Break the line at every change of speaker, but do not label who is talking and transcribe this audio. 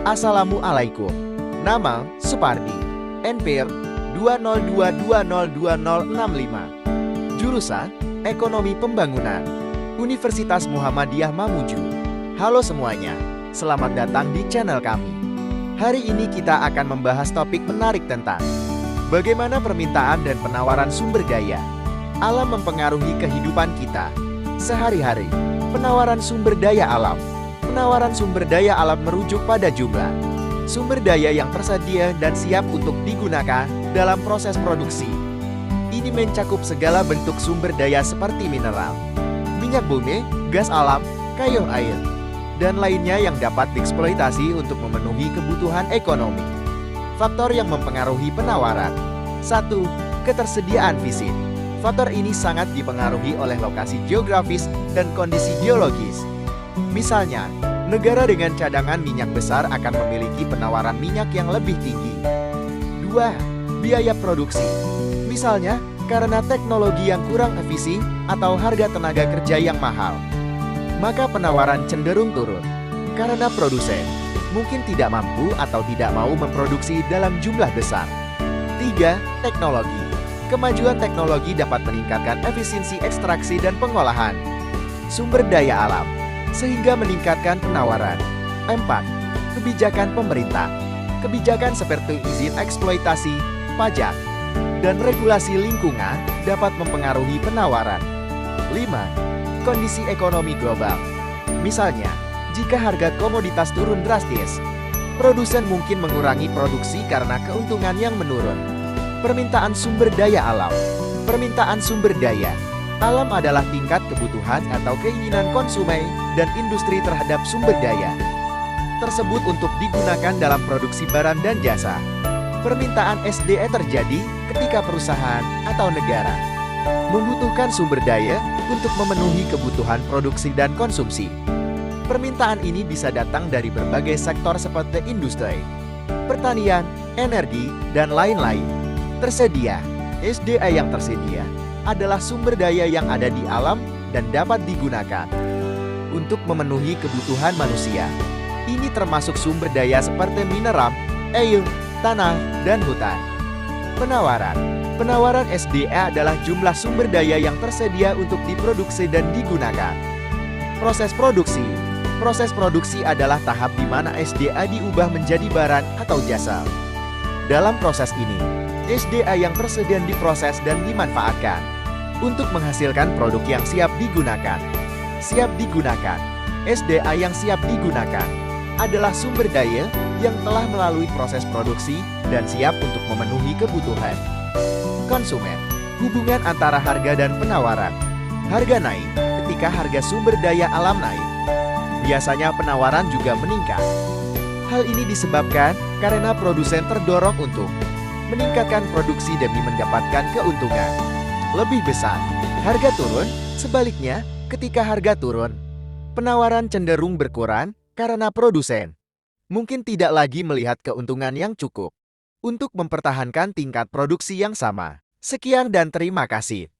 Assalamualaikum. Nama, Supardi. NPR 202202065. Jurusan, Ekonomi Pembangunan. Universitas Muhammadiyah Mamuju. Halo semuanya, selamat datang di channel kami. Hari ini kita akan membahas topik menarik tentang bagaimana permintaan dan penawaran sumber daya alam mempengaruhi kehidupan kita sehari-hari. Penawaran sumber daya alam. Penawaran sumber daya alam merujuk pada jumlah sumber daya yang tersedia dan siap untuk digunakan dalam proses produksi. Ini mencakup segala bentuk sumber daya seperti mineral, minyak bumi, gas alam, kayu air, dan lainnya yang dapat dieksploitasi untuk memenuhi kebutuhan ekonomi. Faktor yang mempengaruhi penawaran. 1. Ketersediaan fisik. Faktor ini sangat dipengaruhi oleh lokasi geografis dan kondisi geologis. Misalnya, negara dengan cadangan minyak besar akan memiliki penawaran minyak yang lebih tinggi. 2. Biaya produksi. Misalnya, karena teknologi yang kurang efisien atau harga tenaga kerja yang mahal, maka penawaran cenderung turun. Karena produsen mungkin tidak mampu atau tidak mau memproduksi dalam jumlah besar. 3. Teknologi. Kemajuan teknologi dapat meningkatkan efisiensi ekstraksi dan pengolahan sumber daya alam, sehingga meningkatkan penawaran. 4. Kebijakan pemerintah. Kebijakan seperti izin eksploitasi, pajak, dan regulasi lingkungan dapat mempengaruhi penawaran. 5. Kondisi ekonomi global. Misalnya, jika harga komoditas turun drastis, produsen mungkin mengurangi produksi karena keuntungan yang menurun. Permintaan sumber daya alam. Permintaan sumber daya alam adalah tingkat kebutuhan atau keinginan konsumen dan industri terhadap sumber daya tersebut untuk digunakan dalam produksi barang dan jasa. Permintaan SDE terjadi ketika perusahaan atau negara membutuhkan sumber daya untuk memenuhi kebutuhan produksi dan konsumsi. Permintaan ini bisa datang dari berbagai sektor seperti industri, pertanian, energi, dan lain-lain. Tersedia. SDE yang tersedia adalah sumber daya yang ada di alam dan dapat digunakan untuk memenuhi kebutuhan manusia. Ini termasuk sumber daya seperti mineral, air, tanah, dan hutan. Penawaran. Penawaran SDE adalah jumlah sumber daya yang tersedia untuk diproduksi dan digunakan. Proses produksi. Proses produksi adalah tahap di mana SDE diubah menjadi barang atau jasa. Dalam proses ini, SDE yang tersedia diproses dan dimanfaatkan untuk menghasilkan produk yang siap digunakan. Siap digunakan. SDE yang siap digunakan adalah sumber daya yang telah melalui proses produksi dan siap untuk memenuhi kebutuhan konsumen. Hubungan antara harga dan penawaran. Harga naik ketika harga sumber daya alam naik. Biasanya penawaran juga meningkat. Hal ini disebabkan karena produsen terdorong untuk meningkatkan produksi demi mendapatkan keuntungan lebih besar. Harga turun, sebaliknya, ketika harga turun, penawaran cenderung berkurang karena produsen mungkin tidak lagi melihat keuntungan yang cukup untuk mempertahankan tingkat produksi yang sama. Sekian dan terima kasih.